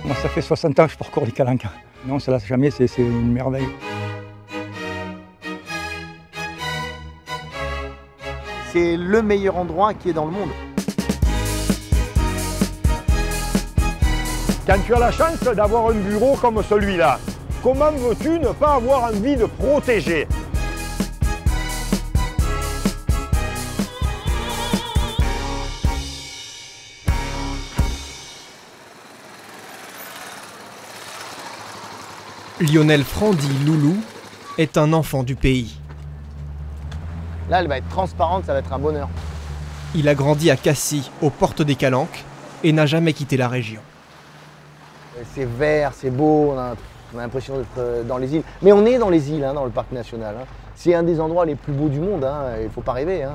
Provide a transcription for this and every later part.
Moi, ça fait 60 ans que je parcours les calanques. Non, ça ne lasse jamais, c'est une merveille. C'est le meilleur endroit qui est dans le monde. Quand tu as la chance d'avoir un bureau comme celui-là, comment veux-tu ne pas avoir envie de protéger ? Lionel Franc, dit Loulou, est un enfant du pays. Là, elle va être transparente, ça va être un bonheur. Il a grandi à Cassis, aux portes des Calanques, et n'a jamais quitté la région. C'est vert, c'est beau, on a l'impression d'être dans les îles. Mais on est dans les îles, hein, dans le parc national. Hein. C'est un des endroits les plus beaux du monde, hein. Il ne faut pas rêver. Hein.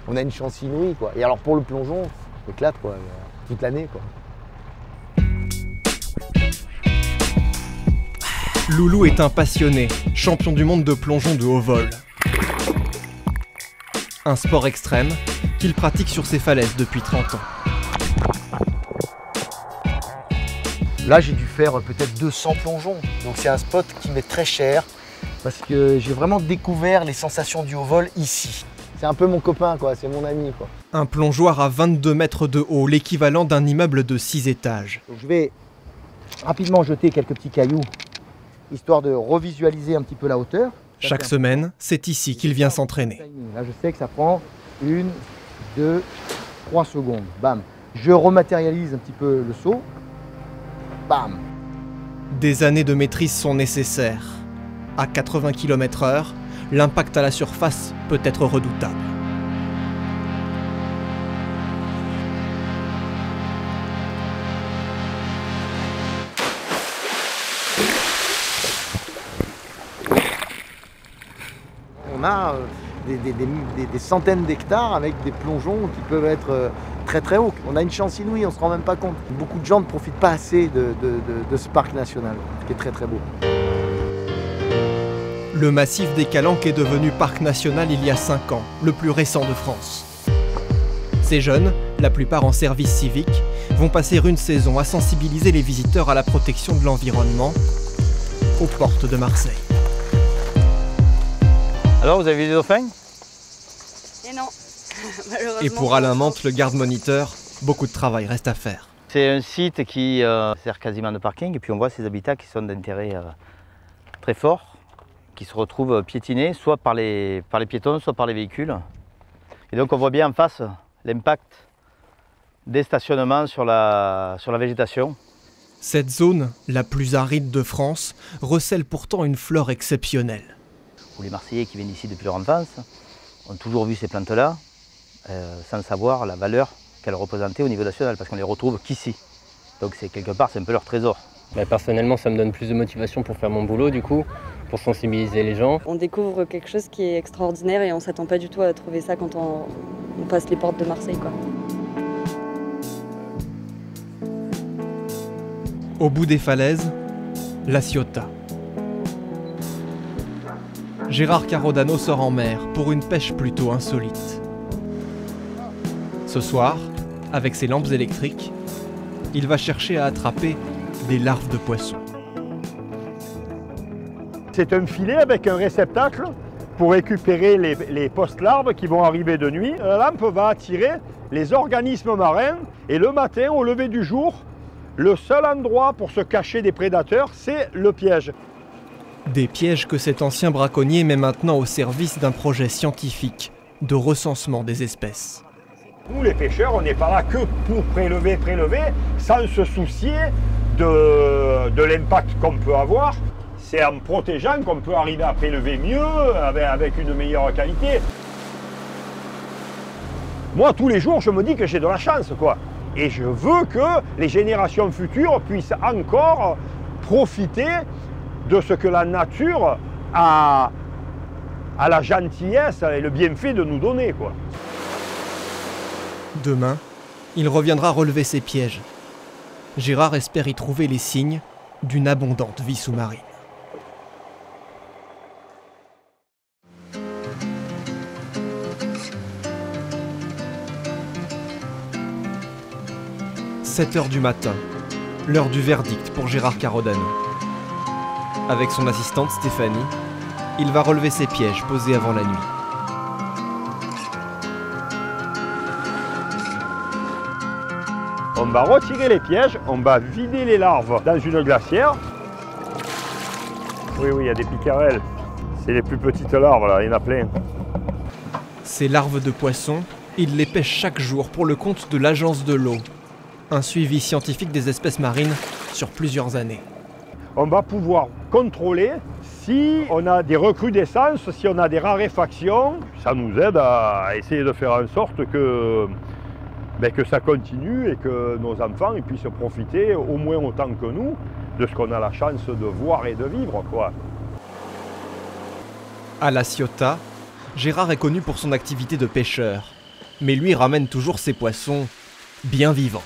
On a une chance inouïe, quoi. Et alors pour le plongeon, on éclate, quoi, toute l'année, quoi. Loulou est un passionné, champion du monde de plongeon de haut vol. Un sport extrême qu'il pratique sur ses falaises depuis 30 ans. Là, j'ai dû faire peut-être 200 plongeons. Donc c'est un spot qui m'est très cher parce que j'ai vraiment découvert les sensations du haut vol ici. C'est un peu mon copain, quoi, c'est mon ami, quoi. Un plongeoir à 22 mètres de haut, l'équivalent d'un immeuble de 6 étages. Donc, je vais rapidement jeter quelques petits cailloux, histoire de revisualiser un petit peu la hauteur. Chaque semaine, c'est ici qu'il vient s'entraîner. Là, je sais que ça prend 1, 2, 3 secondes. Bam. Je rematérialise un petit peu le saut. Bam. Des années de maîtrise sont nécessaires. À 80 km/h, l'impact à la surface peut être redoutable. On a des centaines d'hectares avec des plongeons qui peuvent être très très hauts. On a une chance inouïe, on ne se rend même pas compte. Beaucoup de gens ne profitent pas assez de ce parc national, qui est très très beau. Le massif des Calanques est devenu parc national il y a 5 ans, le plus récent de France. Ces jeunes, la plupart en service civique, vont passer une saison à sensibiliser les visiteurs à la protection de l'environnement aux portes de Marseille. Alors, vous avez vu des dauphins? Et non, malheureusement. Et pour Alain Mante, le garde-moniteur, beaucoup de travail reste à faire. C'est un site qui sert quasiment de parking et puis on voit ces habitats qui sont d'intérêt très fort, qui se retrouvent piétinés soit par les piétons, soit par les véhicules. Et donc on voit bien en face l'impact des stationnements sur la végétation. Cette zone, la plus aride de France, recèle pourtant une flore exceptionnelle. Les Marseillais qui viennent ici depuis leur enfance ont toujours vu ces plantes-là, sans savoir la valeur qu'elles représentaient au niveau national, parce qu'on les retrouve qu'ici. Donc quelque part, c'est un peu leur trésor. Personnellement, ça me donne plus de motivation pour faire mon boulot, du coup, pour sensibiliser les gens. On découvre quelque chose qui est extraordinaire et on ne s'attend pas du tout à trouver ça quand on passe les portes de Marseille, quoi. Au bout des falaises, la Ciotat. Gérard Carodano sort en mer pour une pêche plutôt insolite. Ce soir, avec ses lampes électriques, il va chercher à attraper des larves de poissons. C'est un filet avec un réceptacle pour récupérer les post-larves qui vont arriver de nuit. La lampe va attirer les organismes marins et le matin, au lever du jour, le seul endroit pour se cacher des prédateurs, c'est le piège. Des pièges que cet ancien braconnier met maintenant au service d'un projet scientifique de recensement des espèces. Nous, les pêcheurs, on n'est pas là que pour prélever, sans se soucier de l'impact qu'on peut avoir. C'est en protégeant qu'on peut arriver à prélever mieux, avec une meilleure qualité. Moi, tous les jours, je me dis que j'ai de la chance, quoi. Et je veux que les générations futures puissent encore profiter de ce que la nature a la gentillesse et le bienfait de nous donner, quoi. Demain, il reviendra relever ses pièges. Gérard espère y trouver les signes d'une abondante vie sous-marine. « 7 h du matin, L'heure du verdict pour Gérard Carodano. Avec son assistante Stéphanie, il va relever ses pièges posés avant la nuit. On va retirer les pièges, on va vider les larves dans une glacière. Oui, il y a des picarelles. C'est les plus petites larves, là, il y en a plein. Ces larves de poissons, il les pêche chaque jour pour le compte de l'Agence de l'eau. Un suivi scientifique des espèces marines sur plusieurs années. On va pouvoir contrôler si on a des recrudescences, si on a des raréfactions. Ça nous aide à essayer de faire en sorte que ça continue et que nos enfants puissent profiter au moins autant que nous de ce qu'on a la chance de voir et de vivre, quoi. À La Ciotat, Gérard est connu pour son activité de pêcheur, mais lui ramène toujours ses poissons bien vivants.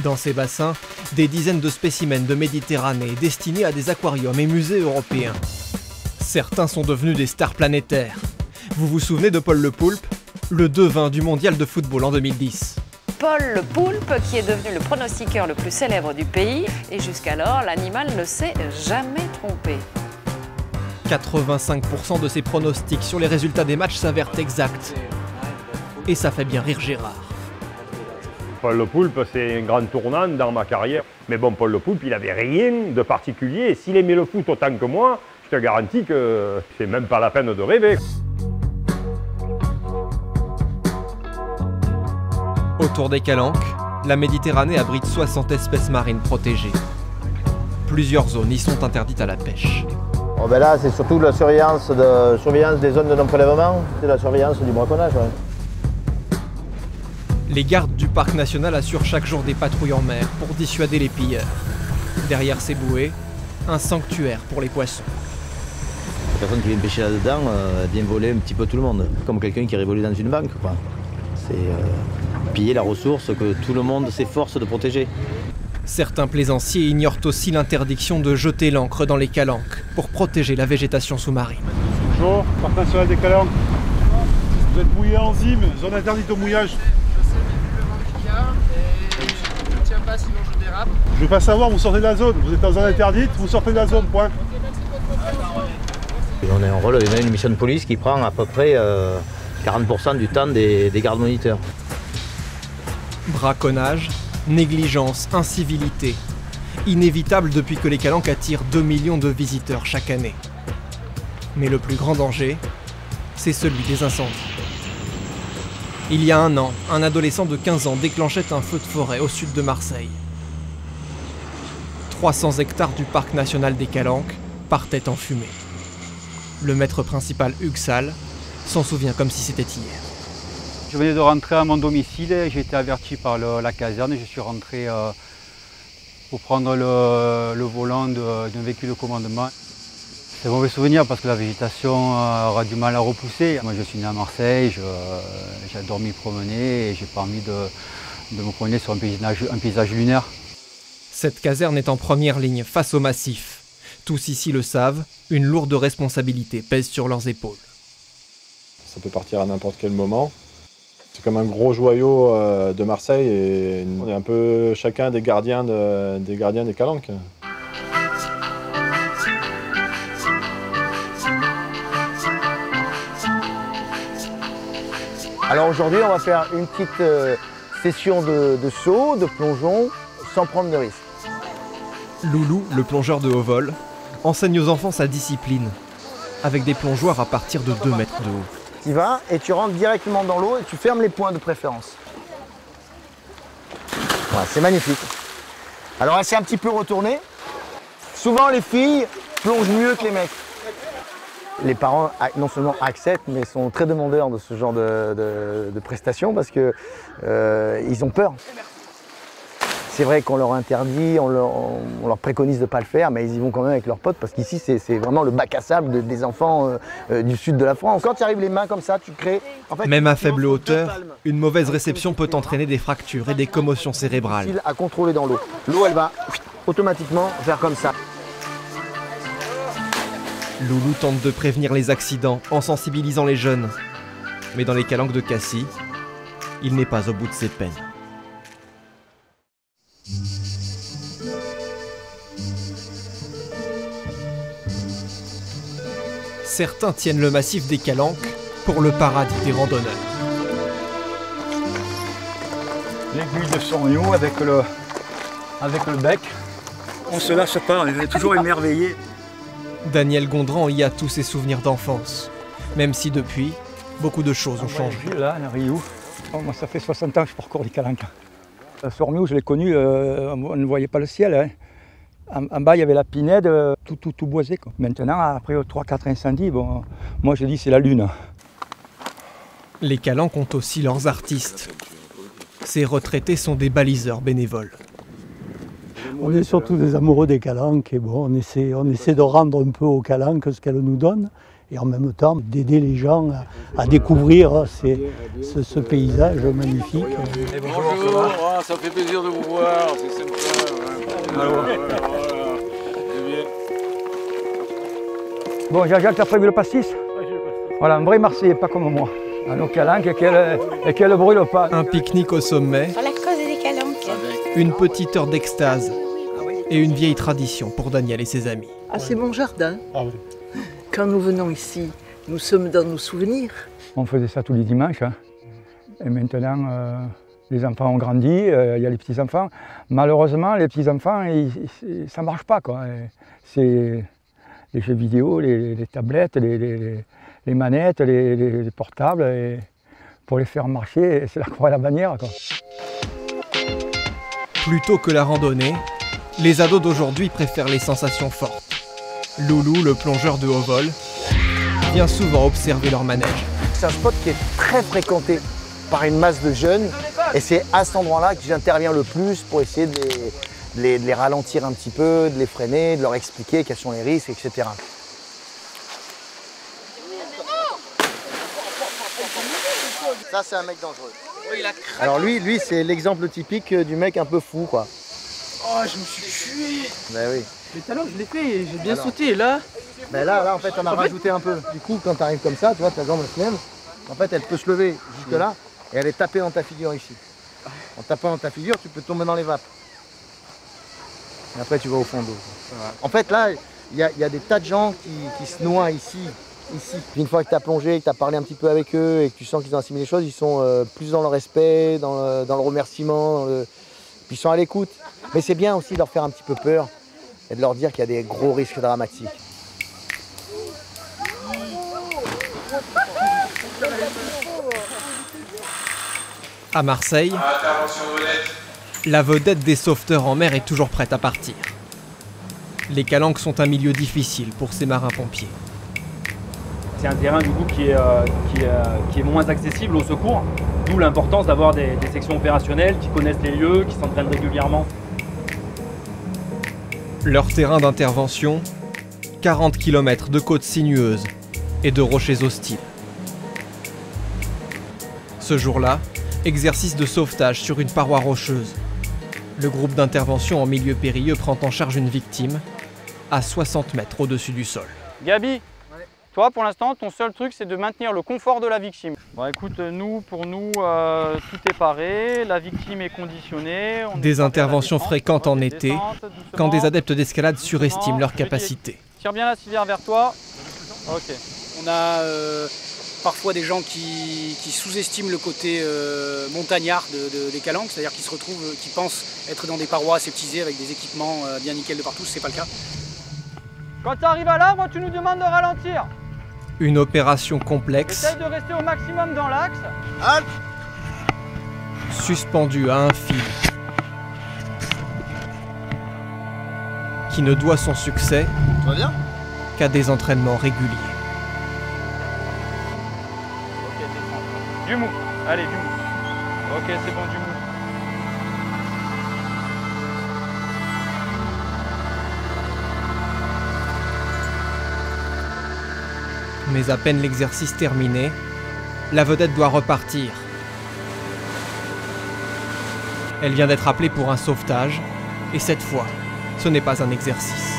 Dans ces bassins, des dizaines de spécimens de Méditerranée destinés à des aquariums et musées européens. Certains sont devenus des stars planétaires. Vous vous souvenez de Paul Le Poulpe, le devin du mondial de football en 2010. Paul Le Poulpe, qui est devenu le pronostiqueur le plus célèbre du pays, et jusqu'alors, l'animal ne s'est jamais trompé. 85% de ses pronostics sur les résultats des matchs s'avèrent exacts. Et ça fait bien rire Gérard. Paul Le Poulpe, c'est un grand tournant dans ma carrière. Mais bon, Paul Le Poulpe, il n'avait rien de particulier. Et s'il aimait le foot autant que moi, je te garantis que c'est même pas la peine de rêver. Autour des Calanques, la Méditerranée abrite 60 espèces marines protégées. Plusieurs zones y sont interdites à la pêche. Oh ben là, c'est surtout la surveillance des zones de non-prélèvement, c'est la surveillance du braconnage. Ouais. Les gardes du parc national assurent chaque jour des patrouilles en mer pour dissuader les pilleurs. Derrière ces bouées, un sanctuaire pour les poissons. La personne qui vient pêcher là-dedans vient voler un petit peu tout le monde, comme quelqu'un qui révolue dans une banque, quoi. C'est piller la ressource que tout le monde s'efforce de protéger. Certains plaisanciers ignorent aussi l'interdiction de jeter l'ancre dans les calanques pour protéger la végétation sous-marine. Bonjour, Parc national des Calanques. Vous êtes mouillé en zime, zone interdite au mouillage. Je sais visiblement qu'il y a, et je ne tiens pas sinon je dérape. Je veux pas savoir, vous sortez de la zone. Vous êtes en zone interdite, vous sortez de la zone, point. Et on a un rôle, on a une mission de police qui prend à peu près 40% du temps des gardes moniteurs. Braconnage, négligence, incivilité. Inévitable depuis que les calanques attirent 2 millions de visiteurs chaque année. Mais le plus grand danger, c'est celui des incendies. Il y a un an, un adolescent de 15 ans déclenchait un feu de forêt au sud de Marseille. 300 hectares du parc national des Calanques partaient en fumée. Le maître principal Hugues Salle s'en souvient comme si c'était hier. Je venais de rentrer à mon domicile, j'ai été averti par la caserne et je suis rentré pour prendre le volant d'un véhicule de commandement. C'est un mauvais souvenir parce que la végétation aura du mal à repousser. Moi je suis né à Marseille, j'adore m'y promener et j'ai pas envie de me promener sur un paysage lunaire. Cette caserne est en première ligne face au massif. Tous ici le savent, une lourde responsabilité pèse sur leurs épaules. Ça peut partir à n'importe quel moment. C'est comme un gros joyau de Marseille et on est un peu chacun des gardiens des Calanques. Alors aujourd'hui, on va faire une petite session de saut, de plongeon, sans prendre de risques. Loulou, le plongeur de haut vol, enseigne aux enfants sa discipline, avec des plongeoires à partir de 2 mètres de haut. Tu vas et tu rentres directement dans l'eau et tu fermes les poings de préférence. Voilà, c'est magnifique. Alors elle s'est un petit peu retournée. Souvent les filles plongent mieux que les mecs. Les parents non seulement acceptent, mais sont très demandeurs de ce genre de prestations parce que ils ont peur. C'est vrai qu'on leur interdit, on leur préconise de ne pas le faire, mais ils y vont quand même avec leurs potes parce qu'ici c'est vraiment le bac à sable des enfants du sud de la France. Quand tu arrives les mains comme ça, tu crées... En fait, même à faible hauteur, une mauvaise réception peut entraîner des fractures et des commotions cérébrales. À contrôler dans l'eau. L'eau, elle va automatiquement faire comme ça. Loulou tente de prévenir les accidents en sensibilisant les jeunes. Mais dans les calanques de Cassis, il n'est pas au bout de ses peines. Certains tiennent le massif des Calanques pour le paradis des randonneurs. L'aiguille de Sorgno avec le bec. On se lâche pas, on est toujours émerveillés. Daniel Gondran y a tous ses souvenirs d'enfance, même si depuis, beaucoup de choses ont changé. Là, à Rio, moi ça fait 60 ans que je parcours les Calanques. Sorgno, je l'ai connu, on ne voyait pas le ciel. Hein. En bas, il y avait la pinède, tout boisé. Quoi. Maintenant, après 3-4 incendies, bon, moi je dis c'est la lune. Les Calanques ont aussi leurs artistes. Ces retraités sont des baliseurs bénévoles. On est surtout des amoureux des Calanques et bon, on essaie de rendre un peu aux Calanques ce qu'elles nous donnent et en même temps d'aider les gens à découvrir ce paysage magnifique. Bonjour, ça fait plaisir de vous voir, c'est sympa. Bon, Jacques, t'as prévu le pastis? Voilà, un vrai Marseillais, pas comme moi. À nos Calanques et qu'elle brûle pas. Un pique-nique au sommet, À la cause des Calanques. une petite heure d'extase et une vieille tradition pour Daniel et ses amis. Ah, c'est mon jardin. Quand nous venons ici, nous sommes dans nos souvenirs. On faisait ça tous les dimanches. Hein. Et maintenant, les enfants ont grandi, il y a les petits-enfants. Malheureusement, les petits-enfants, ça ne marche pas. C'est les jeux vidéo, les tablettes, les manettes, les portables. Et pour les faire marcher, c'est la croix et la bannière. Quoi. Plutôt que la randonnée, les ados d'aujourd'hui préfèrent les sensations fortes. Loulou, le plongeur de haut vol, vient souvent observer leur manège. C'est un spot qui est très fréquenté par une masse de jeunes et c'est à cet endroit-là que j'interviens le plus pour essayer de les ralentir un petit peu, de les freiner, de leur expliquer quels sont les risques, etc. Ça, c'est un mec dangereux. Alors lui c'est l'exemple typique du mec un peu fou, quoi. Oh, je me suis tué. Ben oui. Mais tout à l'heure, je l'ai fait, j'ai bien sauté. Et là, Ben là, en fait, on a rajouté un peu. Du coup, quand tu arrives comme ça, tu vois, ta jambe se lève. En fait, elle peut se lever jusque là et elle est tapée dans ta figure ici. En tapant dans ta figure, tu peux tomber dans les vapes. Et après, tu vas au fond d'eau. En fait, là, il y a des tas de gens qui se noient ici. Puis une fois que tu as plongé, que tu as parlé un petit peu avec eux et que tu sens qu'ils ont assimilé les choses, ils sont plus dans le respect, dans le remerciement, puis ils sont à l'écoute. Mais c'est bien aussi de leur faire un petit peu peur et de leur dire qu'il y a des gros risques dramatiques. À Marseille, la vedette des sauveteurs en mer est toujours prête à partir. Les Calanques sont un milieu difficile pour ces marins-pompiers. C'est un terrain du coup qui est moins accessible au secours, d'où l'importance d'avoir des sections opérationnelles qui connaissent les lieux, qui s'entraînent régulièrement. Leur terrain d'intervention, 40 km de côtes sinueuses et de rochers hostiles. Ce jour-là, exercice de sauvetage sur une paroi rocheuse. Le groupe d'intervention en milieu périlleux prend en charge une victime à 60 mètres au-dessus du sol. Gabi, toi pour l'instant ton seul truc c'est de maintenir le confort de la victime. Bon écoute, pour nous tout est paré, la victime est conditionnée. Des interventions fréquentes en été, quand des adeptes d'escalade surestiment leurs capacités. Tire bien la civière vers toi. Ok. on a parfois des gens qui sous-estiment le côté montagnard des Calanques, c'est-à-dire qui pensent être dans des parois aseptisées avec des équipements bien nickel de partout, c'est pas le cas. Quand tu arrives à l'arbre, tu nous demandes de ralentir. Une opération complexe. Essaye de rester au maximum dans l'axe. Halt. Suspendu à un fil. Qui ne doit son succès qu'à des entraînements réguliers. Ok, du mou. Allez, du mou. Ok, c'est bon, du mou. Mais à peine l'exercice terminé, la vedette doit repartir. Elle vient d'être appelée pour un sauvetage, et cette fois, ce n'est pas un exercice.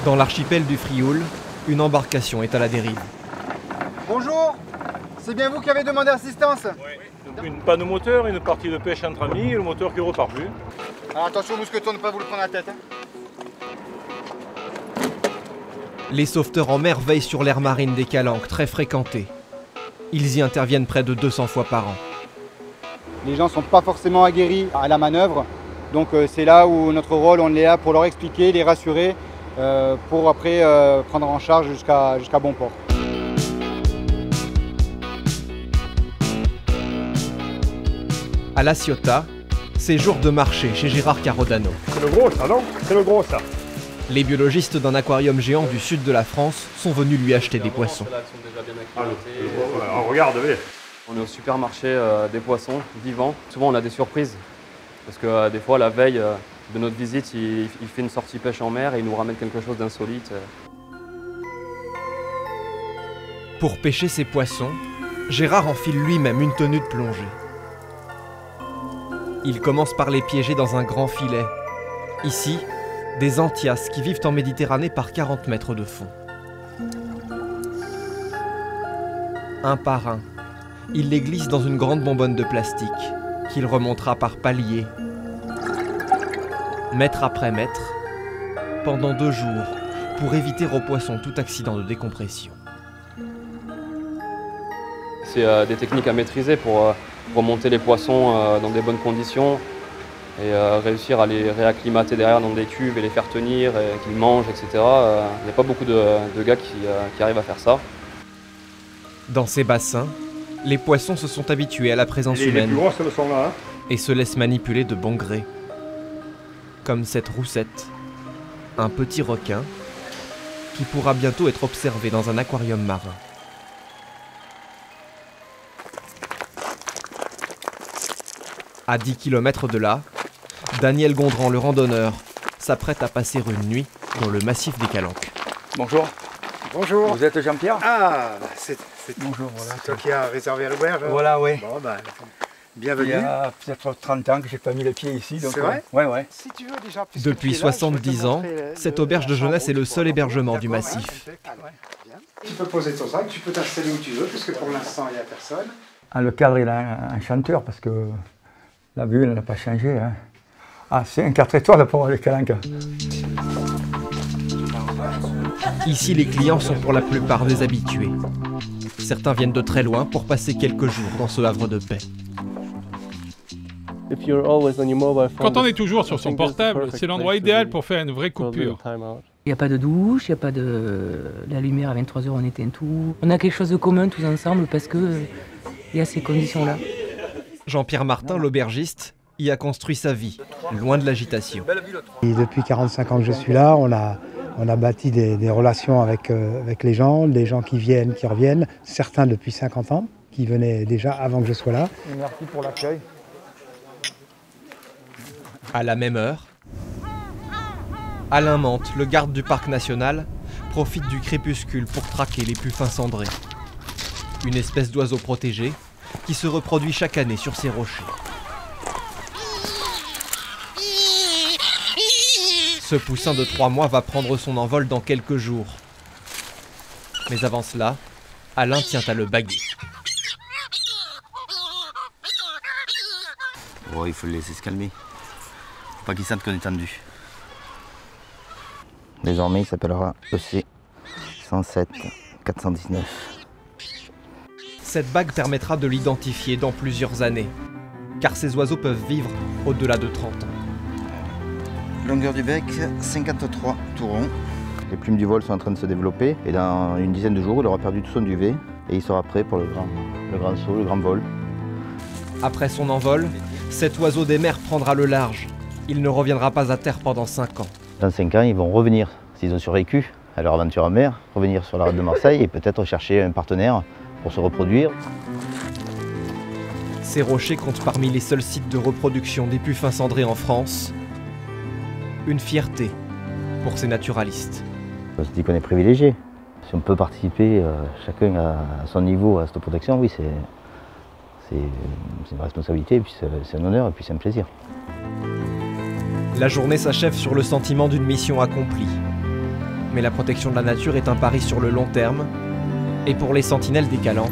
Dans l'archipel du Frioul, une embarcation est à la dérive. Bonjour, c'est bien vous qui avez demandé assistance? Oui. Une panne au moteur, une partie de pêche entre amis et le moteur qui ne repart plus. Alors attention mousqueton, ne pas vous le prendre à la tête. Les sauveteurs en mer veillent sur l'aire marine des Calanques, très fréquentée. Ils y interviennent près de 200 fois par an. Les gens ne sont pas forcément aguerris à la manœuvre, donc c'est là où notre rôle, on est là pour leur expliquer, les rassurer, pour après prendre en charge jusqu'à bon port. À La Ciotat, c'est jour de marché chez Gérard Carodano. C'est le gros ça, non? C'est le gros ça. Les biologistes d'un aquarium géant du sud de la France sont venus lui acheter des poissons. Regarde, oui. On est au supermarché des poissons vivants. Souvent on a des surprises parce que des fois la veille de notre visite il fait une sortie pêche en mer et il nous ramène quelque chose d'insolite. Pour pêcher ces poissons, Gérard enfile lui-même une tenue de plongée. Il commence par les piéger dans un grand filet. Ici, des anthias qui vivent en Méditerranée par 40 mètres de fond. Un par un, il les glisse dans une grande bonbonne de plastique qu'il remontera par paliers, mètre après mètre, pendant 2 jours, pour éviter aux poissons tout accident de décompression. C'est des techniques à maîtriser pour remonter les poissons dans des bonnes conditions et réussir à les réacclimater derrière dans des cuves et les faire tenir, et qu'ils mangent, etc. Il n'y a pas beaucoup de gars qui arrivent à faire ça. Dans ces bassins, les poissons se sont habitués à la présence humaine les plus grosses, elles sont là, hein. Et se laissent manipuler de bon gré. Comme cette roussette, un petit requin qui pourra bientôt être observé dans un aquarium marin. À 10 km de là, Daniel Gondran, le randonneur, s'apprête à passer une nuit dans le massif des Calanques. Bonjour. Bonjour. Vous êtes Jean-Pierre? Ah, c'est Bonjour, voilà. toi qui as réservé l'auberge. Voilà, oui. Bon, bienvenue. Il y a peut-être 30 ans que j'ai pas mis les pieds ici. C'est vrai? Ouais. Si tu veux déjà, depuis 70 ans, cette auberge de jeunesse est le seul hébergement du massif. Tu peux poser ton sac, tu peux t'installer où tu veux, puisque pour l'instant, il n'y a personne. Ah, le cadre, il a un chanteur, parce que la vue, elle n'a pas changé. Hein. Ah, c'est un 4 étoiles pour les Calanques. Ici, les clients sont pour la plupart des habitués. Certains viennent de très loin pour passer quelques jours dans ce havre de paix. Quand on est toujours sur son portable, c'est l'endroit idéal pour faire une vraie coupure. Il n'y a pas de douche, il n'y a pas de... La lumière à 23h, on éteint tout. On a quelque chose de commun tous ensemble parce qu'il y a ces conditions-là. Jean-Pierre Martin, l'aubergiste, y a construit sa vie, loin de l'agitation. Et depuis 45 ans que je suis là, on a bâti des relations avec les gens qui viennent, qui reviennent, certains depuis 50 ans, qui venaient déjà avant que je sois là. Merci pour l'accueil. À la même heure, Alain Mante, le garde du parc national, profite du crépuscule pour traquer les puffins cendrés. Une espèce d'oiseau protégé qui se reproduit chaque année sur ces rochers. Ce poussin de 3 mois va prendre son envol dans quelques jours. Mais avant cela, Alain tient à le baguer. Oh, il faut le laisser se calmer. Faut pas qu'il sente qu'on est tendu. Désormais, il s'appellera EC 107 419. Cette bague permettra de l'identifier dans plusieurs années, car ces oiseaux peuvent vivre au-delà de 30 ans. Longueur du bec, 53 tout rond. Les plumes du vol sont en train de se développer et dans une dizaine de jours, il aura perdu tout son duvet et il sera prêt pour le grand saut, le grand vol. Après son envol, cet oiseau des mers prendra le large. Il ne reviendra pas à terre pendant 5 ans. Dans 5 ans, ils vont revenir, s'ils ont survécu à leur aventure en mer, revenir sur la route de Marseille et peut-être chercher un partenaire pour se reproduire. Ces rochers comptent parmi les seuls sites de reproduction des puffins cendrés en France. Une fierté pour ces naturalistes. On se dit qu'on est privilégié. Si on peut participer chacun à son niveau à cette protection, oui, c'est une responsabilité, et puis c'est un honneur et puis c'est un plaisir. La journée s'achève sur le sentiment d'une mission accomplie. Mais la protection de la nature est un pari sur le long terme. Et pour les sentinelles des calanques,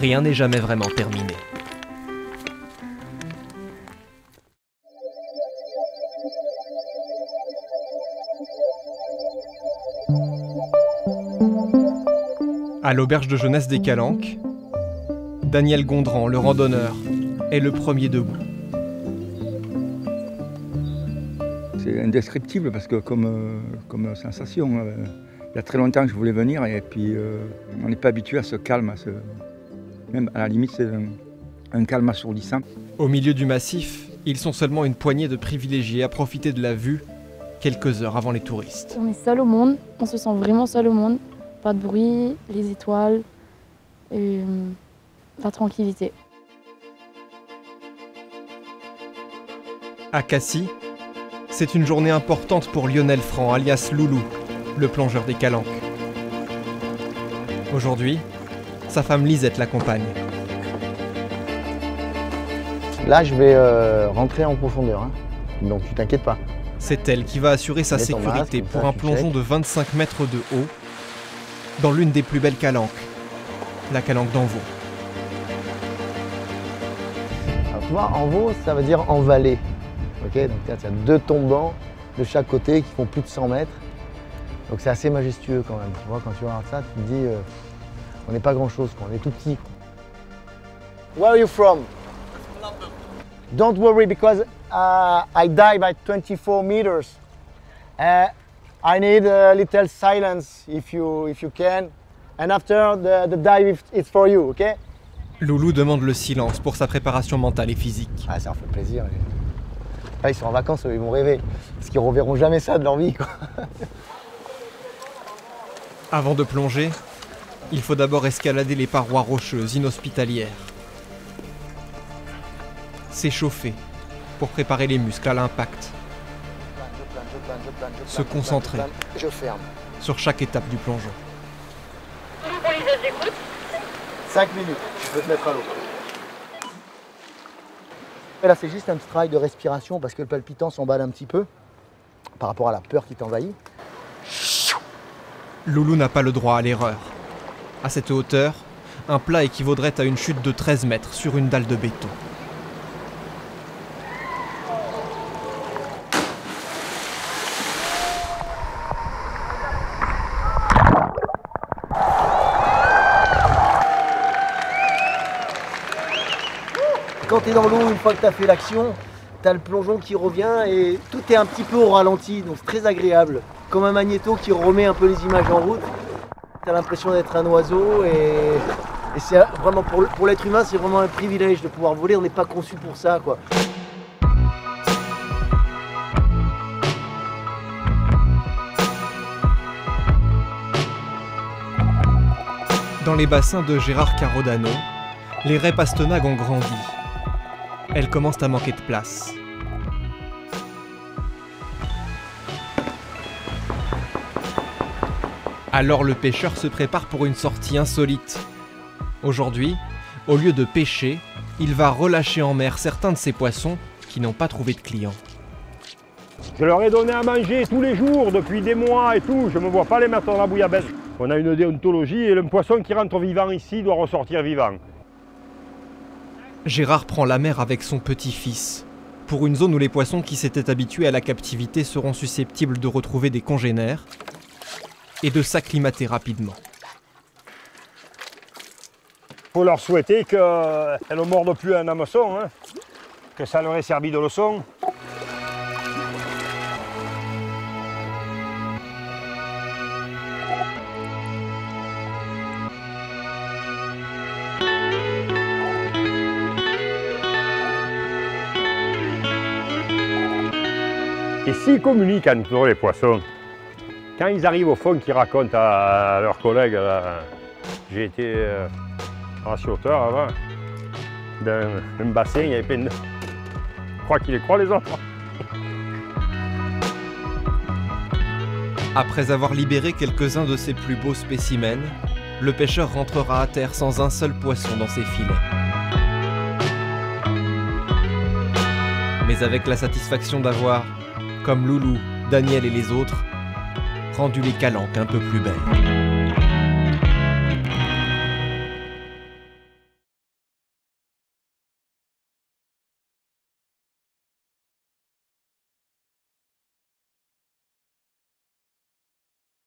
rien n'est jamais vraiment terminé. À l'auberge de jeunesse des Calanques, Daniel Gondran, le randonneur, est le premier debout. C'est indescriptible parce que comme sensation, il y a très longtemps que je voulais venir et puis on n'est pas habitué à ce calme, même à la limite c'est un calme assourdissant. Au milieu du massif, ils sont seulement une poignée de privilégiés à profiter de la vue quelques heures avant les touristes. On est seul au monde, on se sent vraiment seul au monde. Pas de bruit, les étoiles et la tranquillité. À Cassis, c'est une journée importante pour Lionel Franc, alias Loulou, le plongeur des Calanques. Aujourd'hui, sa femme Lisette l'accompagne. Là, je vais rentrer en profondeur, hein. Donc tu t'inquiètes pas. C'est elle qui va assurer sa sécurité pour un plongeon de 25 mètres de haut dans l'une des plus belles calanques, la calanque d'Envaux. Alors tu vois, Envaux, ça veut dire en vallée. Okay, donc il y a 2 tombants de chaque côté qui font plus de 100 mètres. Donc c'est assez majestueux quand même. Tu vois, quand tu regardes ça, tu te dis, on n'est pas grand-chose, on est tout petit. Where are you from? Don't worry because I dive at 24 meters. I need a little silence if you can. And after the dive, it's for you, okay? Loulou demande le silence pour sa préparation mentale et physique. Ah, ça leur fait plaisir. Là, ils sont en vacances, ils vont rêver. Parce qu'ils ne reverront jamais ça de leur vie, quoi. Avant de plonger, il faut d'abord escalader les parois rocheuses inhospitalières. S'échauffer pour préparer les muscles à l'impact. Se concentrer sur chaque étape du plongeon. Pour les écoutes 5 minutes, tu peux te mettre à l'eau. Et là, c'est juste un petit travail de respiration parce que le palpitant s'emballe un petit peu par rapport à la peur qui t'envahit. Loulou n'a pas le droit à l'erreur. À cette hauteur, un plat équivaudrait à une chute de 13 mètres sur une dalle de béton. Quand tu es dans l'eau, une fois que tu as fait l'action, tu as le plongeon qui revient et tout est un petit peu au ralenti, donc c'est très agréable. Comme un magnéto qui remet un peu les images en route. Tu as l'impression d'être un oiseau et c'est vraiment pour l'être humain, c'est vraiment un privilège de pouvoir voler, on n'est pas conçu pour ça, quoi. Dans les bassins de Gérard Carodano, les raies pastenagues ont grandi. Elles commencent à manquer de place. Alors le pêcheur se prépare pour une sortie insolite. Aujourd'hui, au lieu de pêcher, il va relâcher en mer certains de ses poissons qui n'ont pas trouvé de clients. Je leur ai donné à manger tous les jours depuis des mois et tout. Je ne me vois pas les mettre dans la bouillabaisse. On a une déontologie et le poisson qui rentre vivant ici doit ressortir vivant. Gérard prend la mer avec son petit-fils, pour une zone où les poissons qui s'étaient habitués à la captivité seront susceptibles de retrouver des congénères et de s'acclimater rapidement. Il faut leur souhaiter qu'elles ne mordent plus un hameçon, hein, que ça leur ait servi de leçon. Et s'ils communiquent entre les poissons, quand ils arrivent au fond, qu'ils racontent à leurs collègues, j'ai été racheteur avant, d'un bassin, il y avait plein de... Je crois qu'ils les croient les autres. Après avoir libéré quelques-uns de ses plus beaux spécimens, le pêcheur rentrera à terre sans un seul poisson dans ses filets. Mais avec la satisfaction d'avoir, comme Loulou, Daniel et les autres, rendu les calanques un peu plus belles.